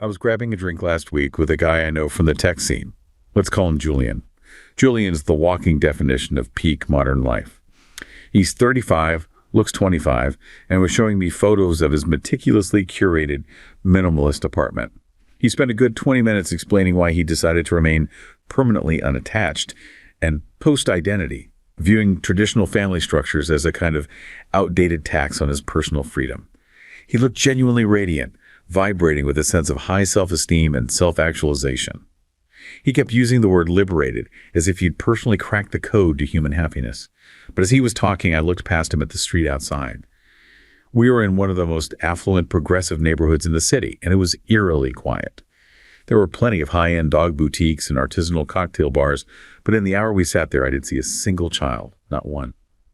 I was grabbing a drink last week with a guy I know from the tech scene. Let's call him Julian. Julian's the walking definition of peak modern life. He's 35, looks 25, and was showing me photos of his meticulously curated, minimalist apartment. He spent a good 20 minutes explaining why he decided to remain permanently unattached and post-identity, viewing traditional family structures as a kind of outdated tax on his personal freedom. He looked genuinely radiant, vibrating with a sense of high self-esteem and self-actualization. He kept using the word liberated, as if he'd personally cracked the code to human happiness. But as he was talking, I looked past him at the street outside. We were in one of the most affluent, progressive neighborhoods in the city, and it was eerily quiet. There were plenty of high-end dog boutiques and artisanal cocktail bars, but in the hour we sat there, I didn't see a single child, not one.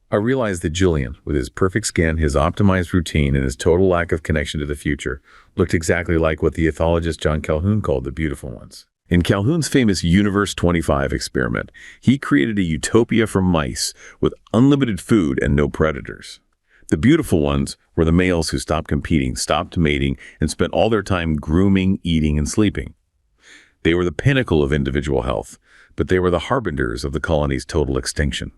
I realized that Julian, with his perfect skin, his optimized routine, and his total lack of connection to the future, looked exactly like what the ethologist John Calhoun called the beautiful ones. In Calhoun's famous Universe 25 experiment, he created a utopia for mice with unlimited food and no predators. The beautiful ones were the males who stopped competing, stopped mating, and spent all their time grooming, eating, and sleeping. They were the pinnacle of individual health, but they were the harbingers of the colony's total extinction.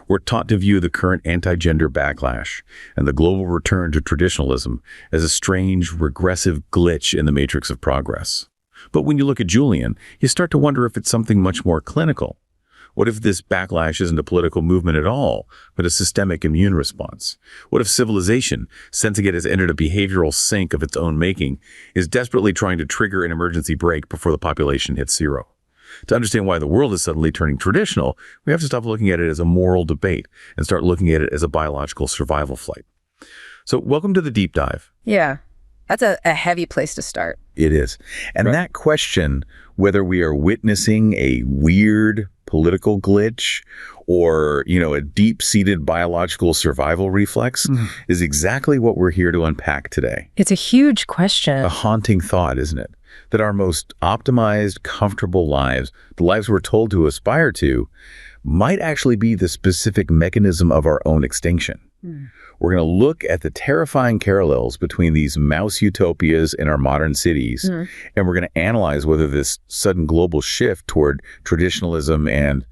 We're taught to view the current anti-gender backlash and the global return to traditionalism as a strange, regressive glitch in the matrix of progress. But when you look at Julian, you start to wonder if it's something much more clinical. What if this backlash isn't a political movement at all, but a systemic immune response? What if civilization, sensing it has entered a behavioral sink of its own making, is desperately trying to trigger an emergency brake before the population hits zero? To understand why the world is suddenly turning traditional, we have to stop looking at it as a moral debate and start looking at it as a biological survival flight. So welcome to the deep dive. Yeah, that's a heavy place to start. It is. And Right. that question, whether we are witnessing a weird political glitch or, a deep-seated biological survival reflex, is exactly what we're here to unpack today. It's a huge question. A haunting thought, isn't it? That our most optimized, comfortable lives, the lives we're told to aspire to, might actually be the specific mechanism of our own extinction. We're going to look at the terrifying parallels between these mouse utopias in our modern cities, and we're going to analyze whether this sudden global shift toward traditionalism and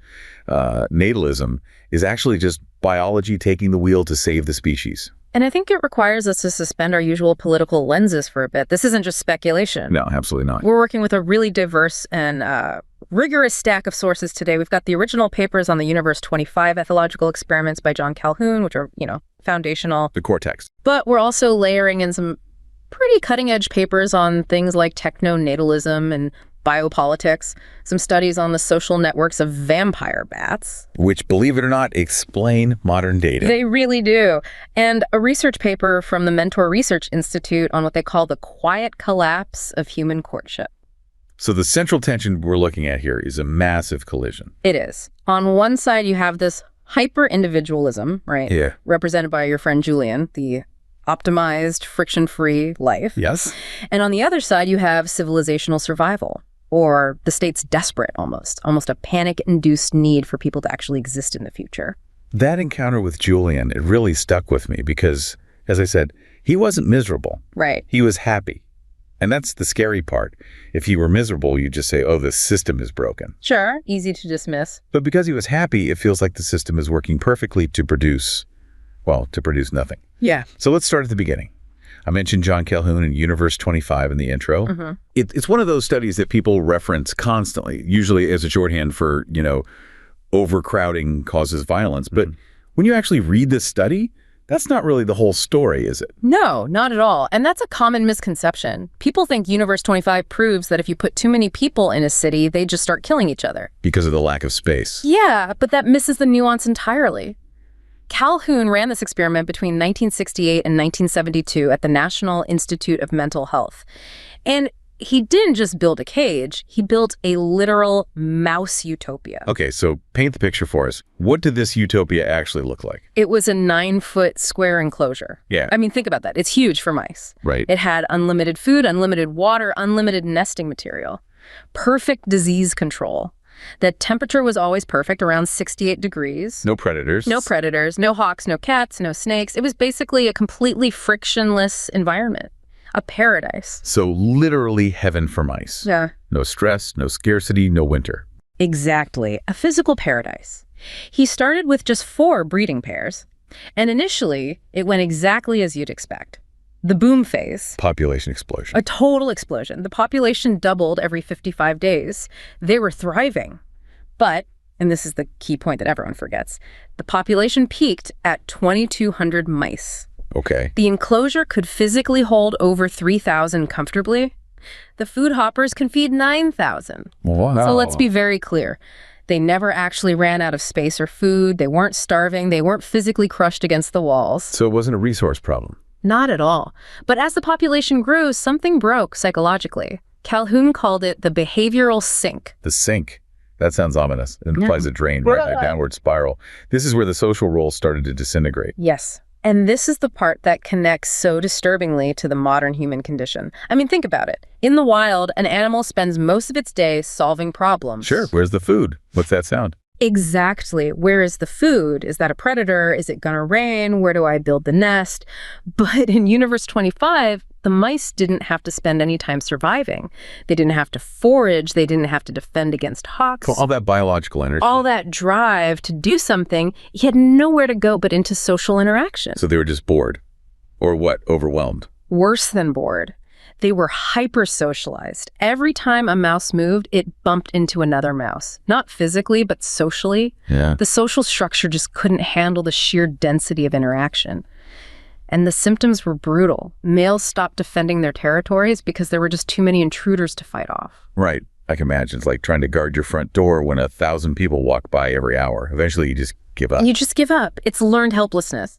natalism is actually just biology taking the wheel to save the species. And I think it requires us to suspend our usual political lenses for a bit. This isn't just speculation. No, absolutely not. We're working with a really diverse and rigorous stack of sources today. We've got the original papers on the Universe 25 ethological experiments by John Calhoun, which are, foundational. The cortex. But we're also layering in some pretty cutting-edge papers on things like techno-natalism and biopolitics, some studies on the social networks of vampire bats. Which, believe it or not, explain modern data. They really do. And a research paper from the Mentor Research Institute on what they call the quiet collapse of human courtship. So the central tension we're looking at here is a massive collision. It is. On one side, you have this hyper-individualism, right? Yeah. Represented by your friend Julian, the optimized, friction-free life. Yes. And on the other side, you have civilizational survival, or the state's desperate almost a panic-induced need for people to actually exist in the future. That encounter with Julian, it really stuck with me because, as I said, he wasn't miserable. Right. He was happy. And that's the scary part. If he were miserable, you'd just say, oh, the system is broken. Sure, easy to dismiss. But because he was happy, it feels like the system is working perfectly to produce nothing. Yeah. So let's start at the beginning. I mentioned John Calhoun in Universe 25 in the intro. It's one of those studies that people reference constantly, usually as a shorthand for, overcrowding causes violence. But when you actually read this study, that's not really the whole story, is it? No, not at all. And that's a common misconception. People think Universe 25 proves that if you put too many people in a city, they just start killing each other. Because of the lack of space. Yeah, but that misses the nuance entirely. Calhoun ran this experiment between 1968 and 1972 at the National Institute of Mental Health. And he didn't just build a cage, he built a literal mouse utopia. Okay, so paint the picture for us. What did this utopia actually look like? It was a 9-foot square enclosure. Yeah. I mean, think about that. It's huge for mice. Right. It had unlimited food, unlimited water, unlimited nesting material, perfect disease control. The temperature was always perfect, around 68 degrees. No predators. No predators, no hawks, no cats, no snakes. It was basically a completely frictionless environment. A paradise. So literally heaven for mice. Yeah. No stress, no scarcity, no winter. Exactly. A physical paradise. He started with just 4 breeding pairs, and initially, it went exactly as you'd expect. The boom phase. Population explosion. A total explosion. The population doubled every 55 days. They were thriving. But, and this is the key point that everyone forgets, the population peaked at 2,200 mice. Okay. The enclosure could physically hold over 3,000 comfortably. The food hoppers can feed 9,000. Wow. So let's be very clear. They never actually ran out of space or food. They weren't starving. They weren't physically crushed against the walls. So it wasn't a resource problem. Not at all. But as the population grew, something broke psychologically. Calhoun called it the behavioral sink. The sink. That sounds ominous. It implies a drain, right? A downward spiral. This is where the social roles started to disintegrate. Yes. And this is the part that connects so disturbingly to the modern human condition. I mean, think about it. In the wild, an animal spends most of its day solving problems. Sure. Where's the food? What's that sound? Exactly. Where is the food? Is that a predator? Is it gonna rain? Where do I build the nest? But in Universe 25, the mice didn't have to spend any time surviving. They didn't have to forage. They didn't have to defend against hawks. All that biological energy. All that drive to do something, he had nowhere to go but into social interaction. So they were just bored. Or what? Overwhelmed. Worse than bored. They were hyper-socialized. Every time a mouse moved, it bumped into another mouse. Not physically, but socially. Yeah. The social structure just couldn't handle the sheer density of interaction. And the symptoms were brutal. Males stopped defending their territories because there were just too many intruders to fight off. Right. I can imagine. It's like trying to guard your front door when 1,000 people walk by every hour. Eventually, you just give up. You just give up. It's learned helplessness.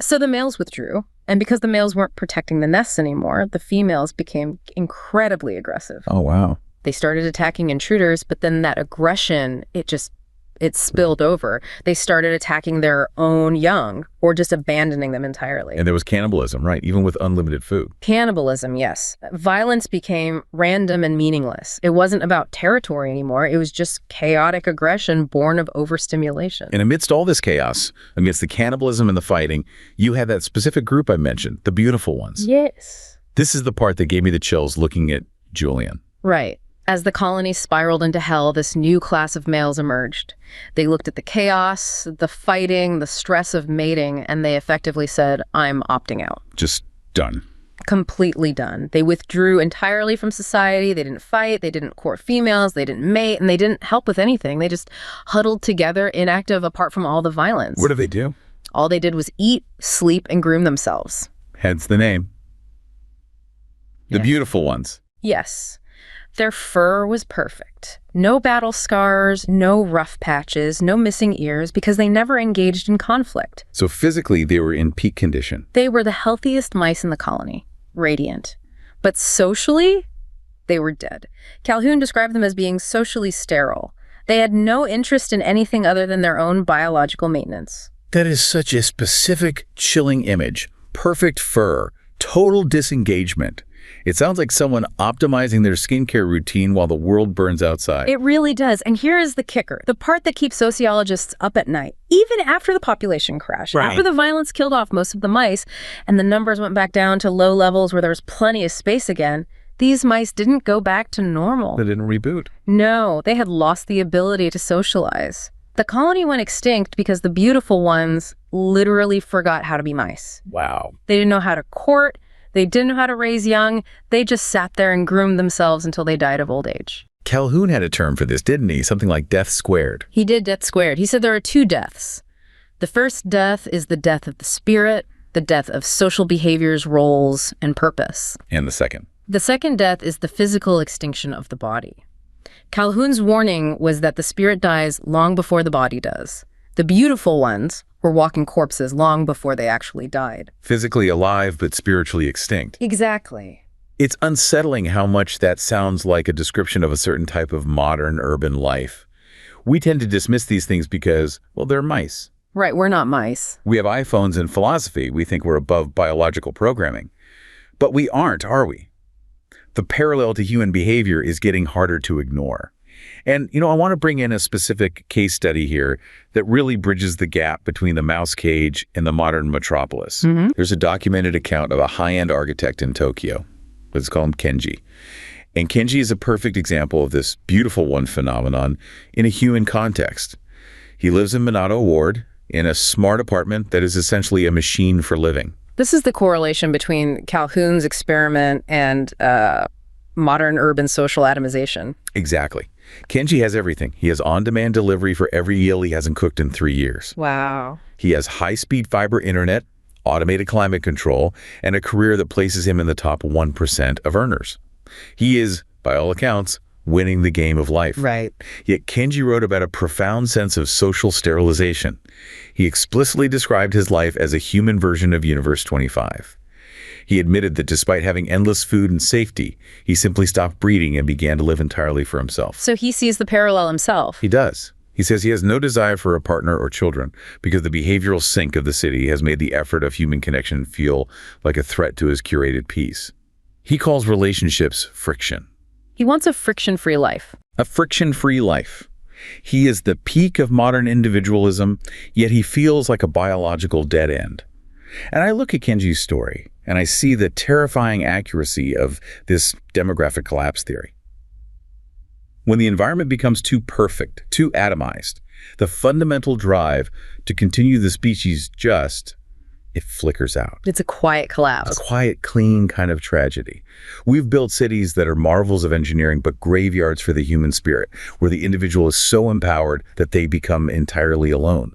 So the males withdrew. And because the males weren't protecting the nests anymore, the females became incredibly aggressive. Oh, wow. They started attacking intruders, but then that aggression, it spilled over. They started attacking their own young or just abandoning them entirely. And there was cannibalism, right? Even with unlimited food. Cannibalism, yes. Violence became random and meaningless. It wasn't about territory anymore. It was just chaotic aggression born of overstimulation. And amidst all this chaos, amidst the cannibalism and the fighting, you had that specific group I mentioned, the beautiful ones. Yes. This is the part that gave me the chills looking at Julian. Right. As the colony spiraled into hell, this new class of males emerged. They looked at the chaos, the fighting, the stress of mating, and they effectively said, I'm opting out. Just done. Completely done. They withdrew entirely from society. They didn't fight. They didn't court females. They didn't mate, and they didn't help with anything. They just huddled together, inactive apart from all the violence. What did they do? All they did was eat, sleep, and groom themselves. Hence the name. The beautiful ones. Yes. Their fur was perfect. No battle scars, no rough patches, no missing ears, because they never engaged in conflict. So physically, they were in peak condition. They were the healthiest mice in the colony, radiant. But socially, they were dead. Calhoun described them as being socially sterile. They had no interest in anything other than their own biological maintenance. That is such a specific, chilling image. Perfect fur, total disengagement. It sounds like someone optimizing their skincare routine while the world burns outside. It really does. And here is the kicker, the part that keeps sociologists up at night, even after the population crash, after the violence killed off most of the mice and the numbers went back down to low levels where there was plenty of space again, these mice didn't go back to normal. They didn't reboot. No, they had lost the ability to socialize. The colony went extinct because the beautiful ones literally forgot how to be mice. Wow. They didn't know how to court. They didn't know how to raise young. They just sat there and groomed themselves until they died of old age. Calhoun had a term for this, didn't he? Something like death squared. He did death squared. He said there are 2 deaths. The first death is the death of the spirit, the death of social behaviors, roles, and purpose. And the second? The second death is the physical extinction of the body. Calhoun's warning was that the spirit dies long before the body does. The beautiful ones were walking corpses long before they actually died. Physically alive, but spiritually extinct. Exactly. It's unsettling how much that sounds like a description of a certain type of modern urban life. We tend to dismiss these things because, well, they're mice. Right, we're not mice. We have iPhones and philosophy. We think we're above biological programming. But we aren't, are we? The parallel to human behavior is getting harder to ignore. And, I want to bring in a specific case study here that really bridges the gap between the mouse cage and the modern metropolis. There's a documented account of a high-end architect in Tokyo. Let's call him Kenji. And Kenji is a perfect example of this beautiful one phenomenon in a human context. He lives in Minato Ward in a smart apartment that is essentially a machine for living. This is the correlation between Calhoun's experiment and modern urban social atomization. Exactly. Kenji has everything. He has on-demand delivery for every meal he hasn't cooked in 3 years. Wow. He has high-speed fiber internet, automated climate control, and a career that places him in the top 1% of earners. He is, by all accounts, winning the game of life. Right. Yet Kenji wrote about a profound sense of social sterilization. He explicitly described his life as a human version of Universe 25. He admitted that despite having endless food and safety, he simply stopped breeding and began to live entirely for himself. So he sees the parallel himself. He does. He says he has no desire for a partner or children because the behavioral sink of the city has made the effort of human connection feel like a threat to his curated peace. He calls relationships friction. He wants a friction-free life. A friction-free life. He is the peak of modern individualism, yet he feels like a biological dead end. And I look at Kenji's story, and I see the terrifying accuracy of this demographic collapse theory. When the environment becomes too perfect, too atomized, the fundamental drive to continue the species it flickers out. It's a quiet collapse. A quiet, clean kind of tragedy. We've built cities that are marvels of engineering, but graveyards for the human spirit, where the individual is so empowered that they become entirely alone.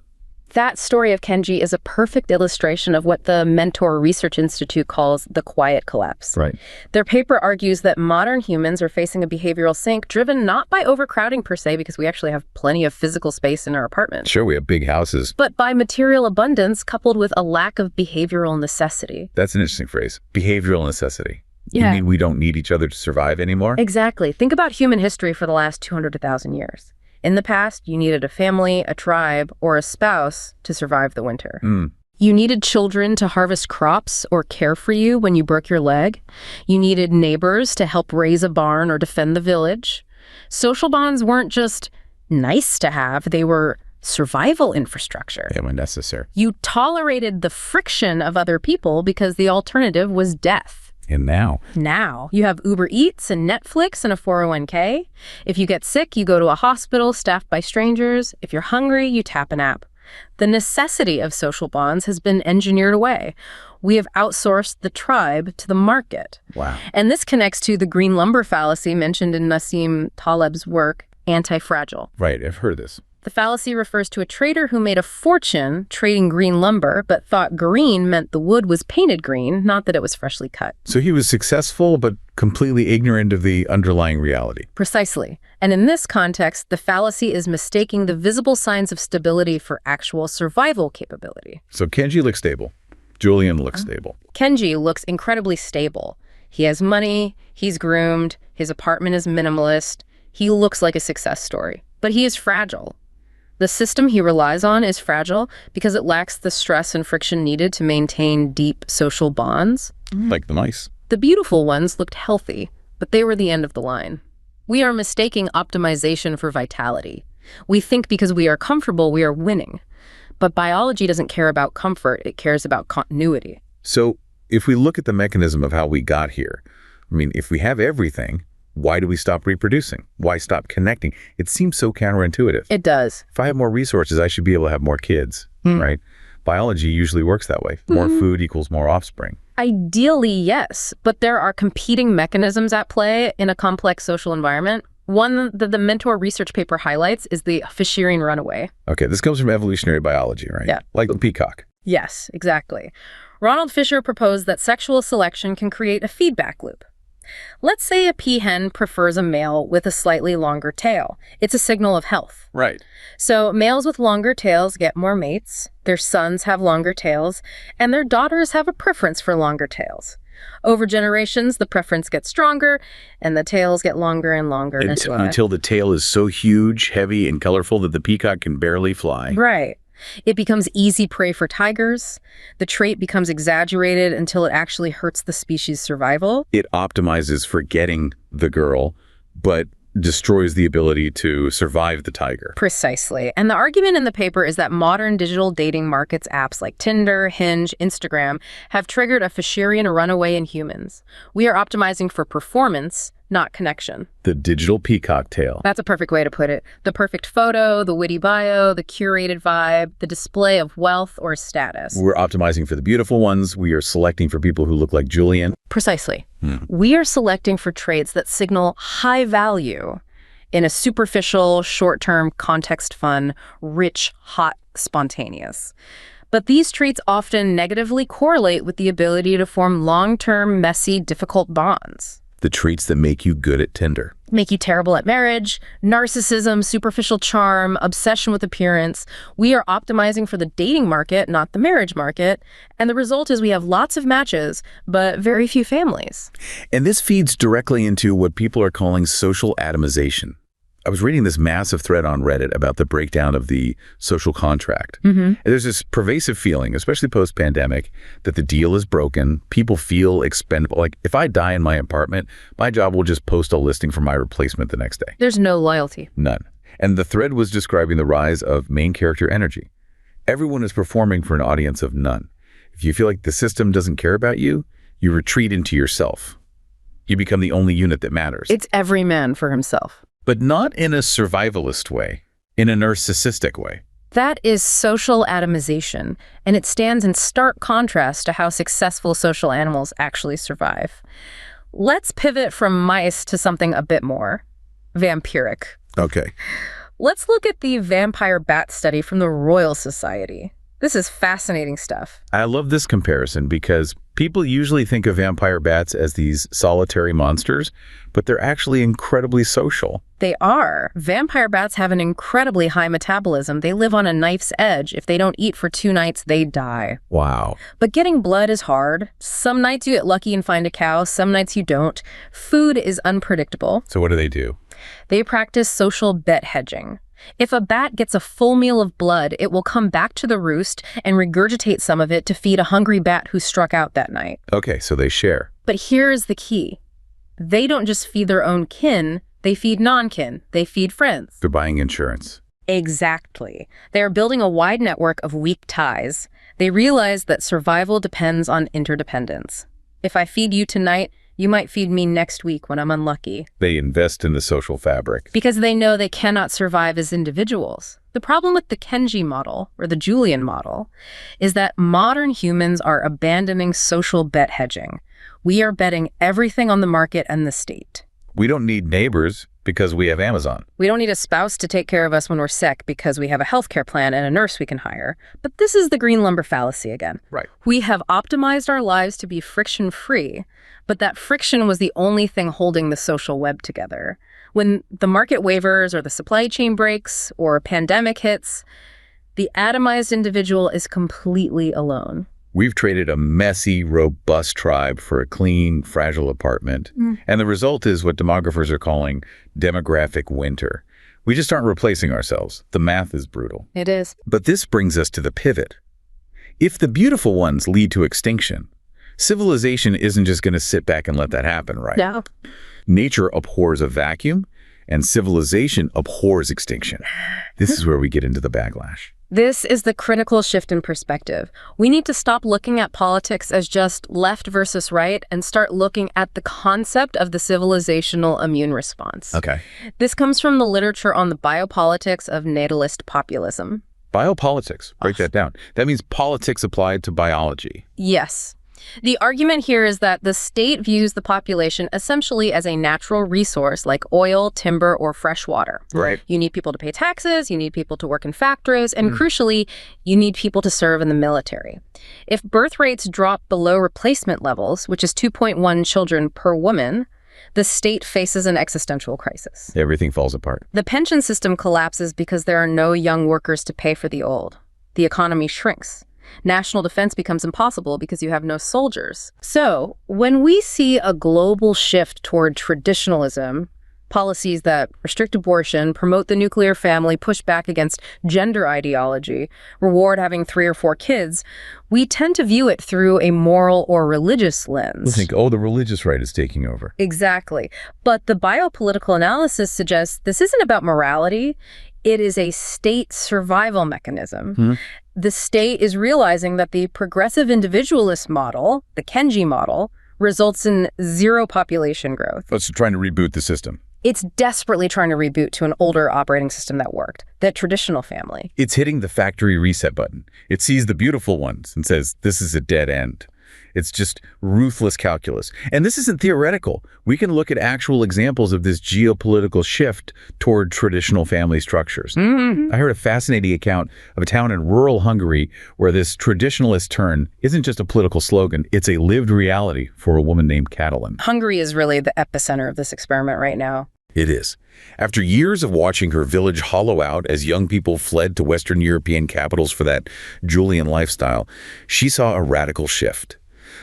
That story of Kenji is a perfect illustration of what the Mentor Research Institute calls the quiet collapse. Right. Their paper argues that modern humans are facing a behavioral sink driven not by overcrowding per se, because we actually have plenty of physical space in our apartments. Sure, we have big houses. But by material abundance coupled with a lack of behavioral necessity. That's an interesting phrase. Behavioral necessity. Yeah. You mean we don't need each other to survive anymore? Exactly. Think about human history for the last 200 to 1,000 years. In the past, you needed a family, a tribe, or a spouse to survive the winter. You needed children to harvest crops or care for you when you broke your leg. You needed neighbors to help raise a barn or defend the village. Social bonds weren't just nice to have, they were survival infrastructure. They were necessary. You tolerated the friction of other people because the alternative was death. And now you have Uber Eats and Netflix and a 401k. If you get sick, you go to a hospital staffed by strangers. If you're hungry, you tap an app. The necessity of social bonds has been engineered away. We have outsourced the tribe to the market. Wow. And this connects to the green lumber fallacy mentioned in Nassim Taleb's work, Anti-Fragile. Right, I've heard this. The fallacy refers to a trader who made a fortune trading green lumber, but thought green meant the wood was painted green, not that it was freshly cut. So he was successful, but completely ignorant of the underlying reality. Precisely. And in this context, the fallacy is mistaking the visible signs of stability for actual survival capability. So Kenji looks stable. Julian looks stable. Kenji looks incredibly stable. He has money, he's groomed, his apartment is minimalist. He looks like a success story, but he is fragile. The system he relies on is fragile because it lacks the stress and friction needed to maintain deep social bonds. Like the mice. The beautiful ones looked healthy, but they were the end of the line. We are mistaking optimization for vitality. We think because we are comfortable, we are winning. But biology doesn't care about comfort, it cares about continuity. So if we look at the mechanism of how we got here, if we have everything, why do we stop reproducing? Why stop connecting? It seems so counterintuitive. It does. If I have more resources, I should be able to have more kids, right? Biology usually works that way. More food equals more offspring. Ideally, yes, but there are competing mechanisms at play in a complex social environment. One that the Mentor research paper highlights is the Fisherian runaway. Okay, this comes from evolutionary biology, right? Yeah. Like the peacock. Yes, exactly. Ronald Fisher proposed that sexual selection can create a feedback loop. Let's say a peahen prefers a male with a slightly longer tail. It's a signal of health. Right. So males with longer tails get more mates, their sons have longer tails, and their daughters have a preference for longer tails. Over generations, the preference gets stronger, and the tails get longer and longer. Until the tail is so huge, heavy, and colorful that the peacock can barely fly. Right. It becomes easy prey for tigers. The trait becomes exaggerated until it actually hurts the species' survival. It optimizes for getting the girl, but destroys the ability to survive the tiger. Precisely. And the argument in the paper is that modern digital dating markets apps like Tinder, Hinge, Instagram have triggered a Fisherian runaway in humans. We are optimizing for performance, not connection. The digital peacock tail. That's a perfect way to put it. The perfect photo, the witty bio, the curated vibe, the display of wealth or status. We're optimizing for the beautiful ones. We are selecting for people who look like Julian. Precisely. We are selecting for traits that signal high value in a superficial, short-term, context-fun, rich, hot, spontaneous. But these traits often negatively correlate with the ability to form long-term, messy, difficult bonds. The traits that make you good at Tinder. Make you terrible at marriage, narcissism, superficial charm, obsession with appearance. We are optimizing for the dating market, not the marriage market. And the result is we have lots of matches, but very few families. And this feeds directly into what people are calling social atomization. I was reading this massive thread on Reddit about the breakdown of the social contract. And there's this pervasive feeling, especially post-pandemic, that the deal is broken. People feel expendable. Like, if I die in my apartment, my job will just post a listing for my replacement the next day. There's no loyalty. None. And the thread was describing the rise of main character energy. Everyone is performing for an audience of none. If you feel like the system doesn't care about you, you retreat into yourself. You become the only unit that matters. It's every man for himself. But not in a survivalist way, in a narcissistic way. That is social atomization, and it stands in stark contrast to how successful social animals actually survive. Let's pivot from mice to something a bit more vampiric. Okay. Let's look at the vampire bat study from the Royal Society. This is fascinating stuff. I love this comparison because people usually think of vampire bats as these solitary monsters, but they're actually incredibly social. They are. Vampire bats have an incredibly high metabolism. They live on a knife's edge. If they don't eat for 2 nights, they die. Wow. But getting blood is hard. Some nights you get lucky and find a cow. Some nights you don't. Food is unpredictable. So what do? They practice social bet hedging. If a bat gets a full meal of blood, it will come back to the roost and regurgitate some of it to feed a hungry bat who struck out that night. Okay, so they share. But here's the key. They don't just feed their own kin, they feed non-kin. They feed friends. They're buying insurance. Exactly. They are building a wide network of weak ties. They realize that survival depends on interdependence. If I feed you tonight, you might feed me next week when I'm unlucky. They invest in the social fabric. Because they know they cannot survive as individuals. The problem with the Kenji model, or the Julian model, is that modern humans are abandoning social bet hedging. We are betting everything on the market and the state. We don't need neighbors because we have Amazon. We don't need a spouse to take care of us when we're sick because we have a healthcare plan and a nurse we can hire. But this is the green lumber fallacy again. Right. We have optimized our lives to be friction-free, but that friction was the only thing holding the social web together. When the market wavers or the supply chain breaks or a pandemic hits, the atomized individual is completely alone. We've traded a messy, robust tribe for a clean, fragile apartment. And the result is what demographers are calling demographic winter. We just aren't replacing ourselves. The math is brutal. It is. But this brings us to the pivot. If the beautiful ones lead to extinction, civilization isn't just going to sit back and let that happen, right? No. Nature abhors a vacuum, and civilization abhors extinction. This is where we get into the backlash. This is the critical shift in perspective. We need to stop looking at politics as just left versus right and start looking at the concept of the civilizational immune response. Okay. This comes from the literature on the biopolitics of natalist populism. Biopolitics. Break that down. That means politics applied to biology. Yes. The argument here is that the state views the population essentially as a natural resource like oil, timber, or fresh water. Right. You need people to pay taxes, you need people to work in factories, and crucially, you need people to serve in the military. If birth rates drop below replacement levels, which is 2.1 children per woman, the state faces an existential crisis. Everything falls apart. The pension system collapses because there are no young workers to pay for the old. The economy shrinks. National defense becomes impossible because you have no soldiers. So, when we see a global shift toward traditionalism, Policies that restrict abortion, promote the nuclear family, push back against gender ideology, reward having 3 or 4 kids, we tend to view it through a moral or religious lens. We'll think, oh, the religious right is taking over. Exactly. But the biopolitical analysis suggests this isn't about morality. It is a state survival mechanism. The state is realizing that the progressive individualist model, the Kenji model, results in 0 population growth. It's trying to reboot the system. It's desperately trying to reboot to an older operating system that worked, that traditional family. It's hitting the factory reset button. It sees the beautiful ones and says, this is a dead end. It's just ruthless calculus. And this isn't theoretical. We can look at actual examples of this geopolitical shift toward traditional family structures. I heard a fascinating account of a town in rural Hungary where this traditionalist turn isn't just a political slogan, it's a lived reality for a woman named Catalin. Hungary is really the epicenter of this experiment right now. It is. After years of watching her village hollow out as young people fled to Western European capitals for that Julian lifestyle, she saw a radical shift.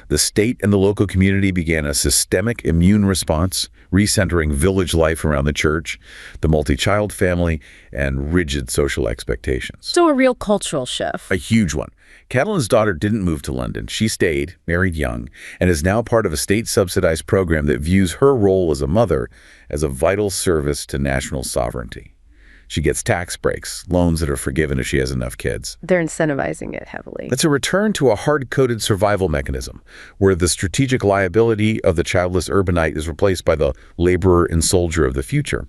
The state and the local community began a systemic immune response, recentering village life around the church, the multi-child family, and rigid social expectations. So a real cultural shift. A huge one. Catalin's daughter didn't move to London. She stayed, married young, and is now part of a state-subsidized program that views her role as a mother as a vital service to national sovereignty. She gets tax breaks, loans that are forgiven if she has enough kids. They're incentivizing it heavily. It's a return to a hard-coded survival mechanism, where the strategic liability of the childless urbanite is replaced by the laborer and soldier of the future.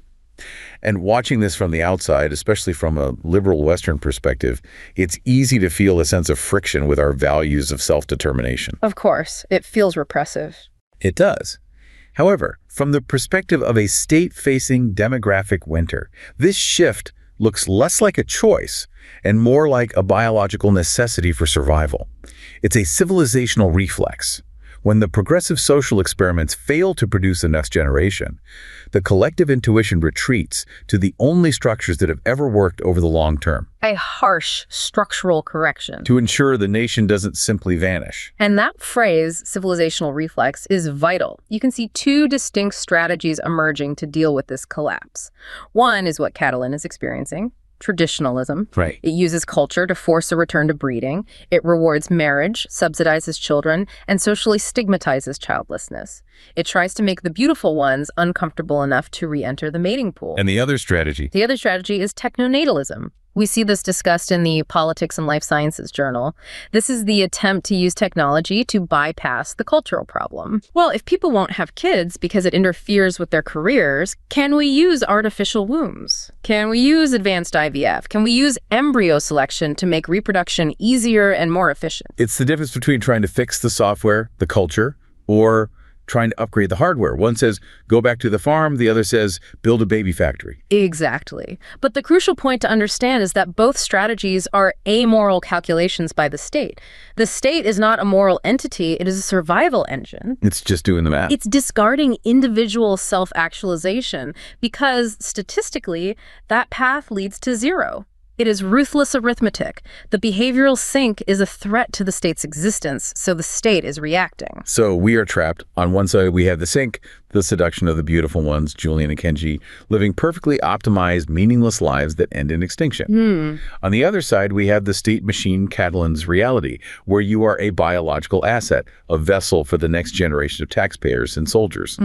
And watching this from the outside, especially from a liberal Western perspective, it's easy to feel a sense of friction with our values of self-determination. Of course, it feels repressive. It does. However, from the perspective of a state-facing demographic winter, this shift looks less like a choice and more like a biological necessity for survival. It's a civilizational reflex. When the progressive social experiments fail to produce the next generation, the collective intuition retreats to the only structures that have ever worked over the long term. A harsh structural correction. To ensure the nation doesn't simply vanish. And that phrase, civilizational reflex, is vital. You can see 2 distinct strategies emerging to deal with this collapse. One is what Catalin is experiencing. Traditionalism. Right. It uses culture to force a return to breeding. It rewards marriage, subsidizes children, and socially stigmatizes childlessness. It tries to make the beautiful ones uncomfortable enough to re-enter the mating pool. And the other strategy? The other strategy is technonatalism. We see this discussed in the Politics and Life Sciences journal. This is the attempt to use technology to bypass the cultural problem. Well, if people won't have kids because it interferes with their careers, can we use artificial wombs? Can we use advanced IVF? Can we use embryo selection to make reproduction easier and more efficient? It's the difference between trying to fix the software, the culture, or trying to upgrade the hardware. One says, go back to the farm. The other says, build a baby factory. Exactly. But the crucial point to understand is that both strategies are amoral calculations by the state. The state is not a moral entity. It is a survival engine. It's just doing the math. It's discarding individual self-actualization because statistically, that path leads to 0. It is ruthless arithmetic. The behavioral sink is a threat to the state's existence, so the state is reacting. So we are trapped. On one side, we have the sink, the seduction of the beautiful ones, Julian and Kenji, living perfectly optimized, meaningless lives that end in extinction. On the other side, we have the state machine Catalin's reality, where you are a biological asset, a vessel for the next generation of taxpayers and soldiers.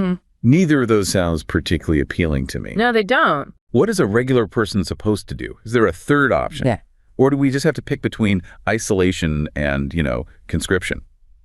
Neither of those sounds particularly appealing to me. No, they don't. What is a regular person supposed to do? Is there a third option? Yeah. Or do we just have to pick between isolation and, conscription?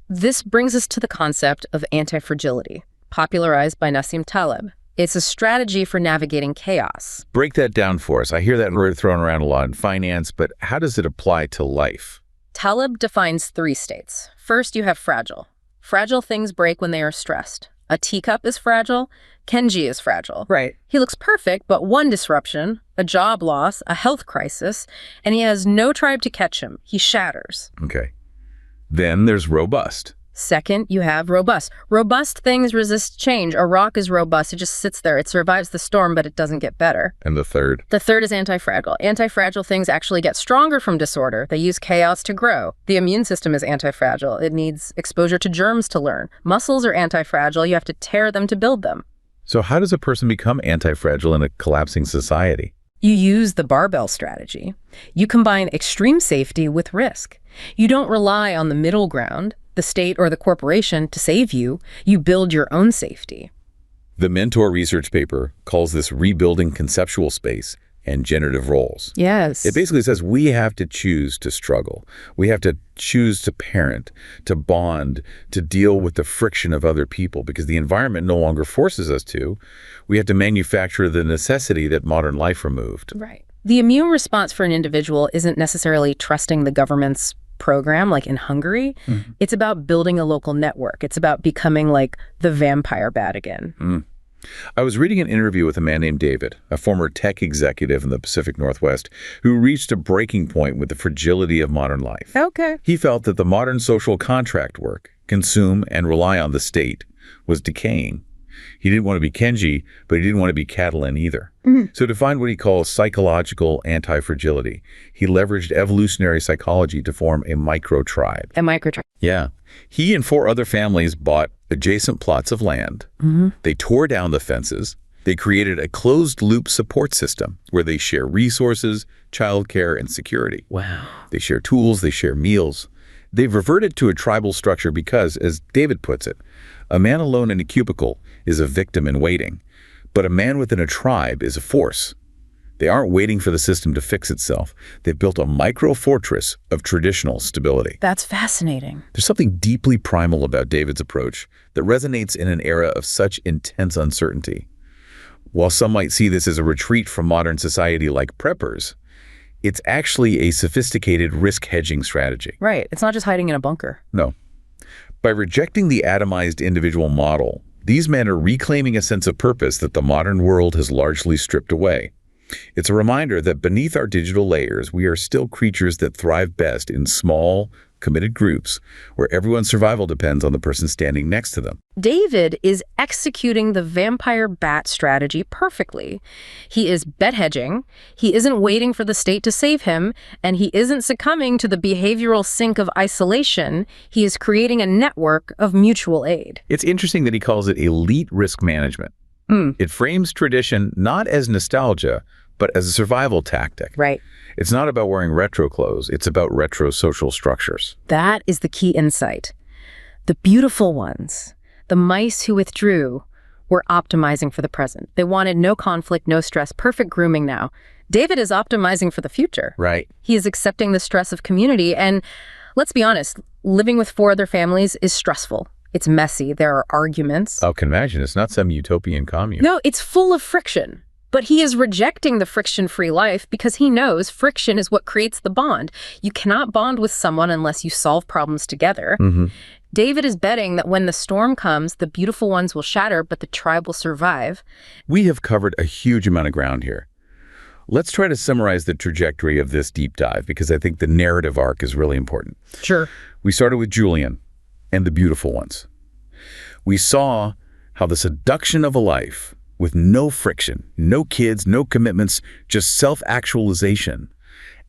This brings us to the concept of anti-fragility, popularized by Nassim Taleb. It's a strategy for navigating chaos. Break that down for us. I hear that word thrown around a lot in finance, but how does it apply to life? Taleb defines 3 states. First, you have fragile. Fragile things break when they are stressed. A teacup is fragile. Kenji is fragile. Right. He looks perfect, but one disruption, a job loss, a health crisis, and he has no tribe to catch him. He shatters. Okay. Then there's robust. Second, you have robust. Robust things resist change. A rock is robust. It just sits there. It survives the storm, but it doesn't get better. And the third? The third is anti-fragile. Anti-fragile things actually get stronger from disorder. They use chaos to grow. The immune system is anti-fragile. It needs exposure to germs to learn. Muscles are anti-fragile. You have to tear them to build them. So how does a person become anti-fragile in a collapsing society? You use the barbell strategy. You combine extreme safety with risk. You don't rely on the middle ground, the state or the corporation, to save you. You build your own safety. The Mentor research paper calls this rebuilding conceptual space and generative roles. Yes. It basically says we have to choose to struggle. We have to choose to parent, to bond, to deal with the friction of other people because the environment no longer forces us to. We have to manufacture the necessity that modern life removed. Right. The immune response for an individual isn't necessarily trusting the government's program like in Hungary. It's about building a local network. It's about becoming like the vampire bat again. I was reading an interview with a man named David, a former tech executive in the Pacific Northwest, who reached a breaking point with the fragility of modern life. Okay. He felt that the modern social contract work, consume and rely on the state, was decaying. He didn't want to be Kenji, but he didn't want to be Catalan either. So to find what he calls psychological anti-fragility, he leveraged evolutionary psychology to form a micro-tribe. A micro-tribe. Yeah. He and 4 other families bought adjacent plots of land. They tore down the fences. They created a closed-loop support system where they share resources, childcare, and security. Wow. They share tools. They share meals. They've reverted to a tribal structure because, as David puts it, a man alone in a cubicle is a victim in waiting, but a man within a tribe is a force. They aren't waiting for the system to fix itself. They've built a micro-fortress of traditional stability. That's fascinating. There's something deeply primal about David's approach that resonates in an era of such intense uncertainty. While some might see this as a retreat from modern society like preppers, it's actually a sophisticated risk-hedging strategy. Right. It's not just hiding in a bunker. No. By rejecting the atomized individual model, these men are reclaiming a sense of purpose that the modern world has largely stripped away. It's a reminder that beneath our digital layers, we are still creatures that thrive best in small, committed groups where everyone's survival depends on the person standing next to them. David is executing the vampire bat strategy perfectly. He is bet hedging, he isn't waiting for the state to save him, and he isn't succumbing to the behavioral sink of isolation. He is creating a network of mutual aid. It's interesting that he calls it elite risk management. It frames tradition not as nostalgia, but as a survival tactic. Right. It's not about wearing retro clothes. It's about retro social structures. That is the key insight. The beautiful ones, the mice who withdrew, were optimizing for the present. They wanted no conflict, no stress, perfect grooming now. David is optimizing for the future. Right. He is accepting the stress of community. And let's be honest, living with 4 other families is stressful. It's messy. There are arguments. I can imagine. It's not some utopian commune. No, it's full of friction. But he is rejecting the friction-free life because he knows friction is what creates the bond. You cannot bond with someone unless you solve problems together. David is betting that when the storm comes, the beautiful ones will shatter, but the tribe will survive. We have covered a huge amount of ground here. Let's try to summarize the trajectory of this deep dive because I think the narrative arc is really important. Sure. We started with Julian and the beautiful ones. We saw how the seduction of a life with no friction, no kids, no commitments, just self-actualization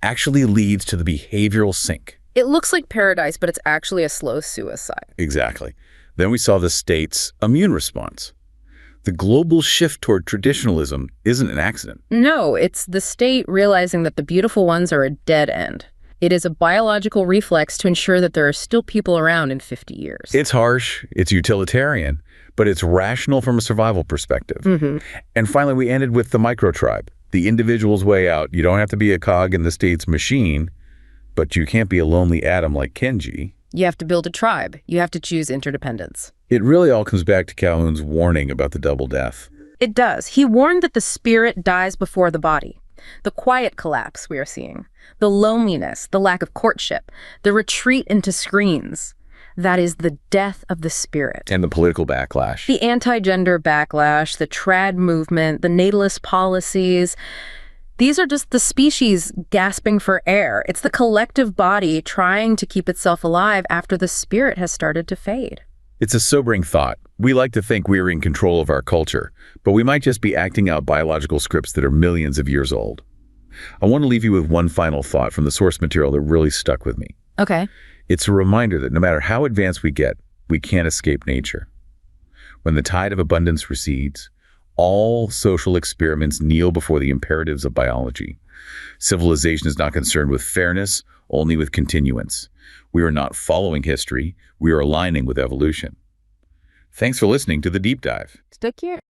actually leads to the behavioral sink. It looks like paradise, but it's actually a slow suicide. Exactly. Then we saw the state's immune response. The global shift toward traditionalism isn't an accident. No, it's the state realizing that the beautiful ones are a dead end. It is a biological reflex to ensure that there are still people around in 50 years. It's harsh, it's utilitarian, but it's rational from a survival perspective. And finally, we ended with the micro-tribe, the individual's way out. You don't have to be a cog in the state's machine, but you can't be a lonely atom like Kenji. You have to build a tribe. You have to choose interdependence. It really all comes back to Calhoun's warning about the double death. It does. He warned that the spirit dies before the body. The quiet collapse we are seeing, the loneliness, the lack of courtship, the retreat into screens. That is the death of the spirit. And the political backlash. The anti-gender backlash, the trad movement, the natalist policies. These are just the species gasping for air. It's the collective body trying to keep itself alive after the spirit has started to fade. It's a sobering thought. We like to think we are in control of our culture, but we might just be acting out biological scripts that are millions of years old. I want to leave you with one final thought from the source material that really stuck with me. Okay. It's a reminder that no matter how advanced we get, we can't escape nature. When the tide of abundance recedes, All social experiments kneel before the imperatives of biology. Civilization is not concerned with fairness, only with continuance. We are not following history, we are aligning with evolution. Thanks for listening to The Deep Dive. Stuck here.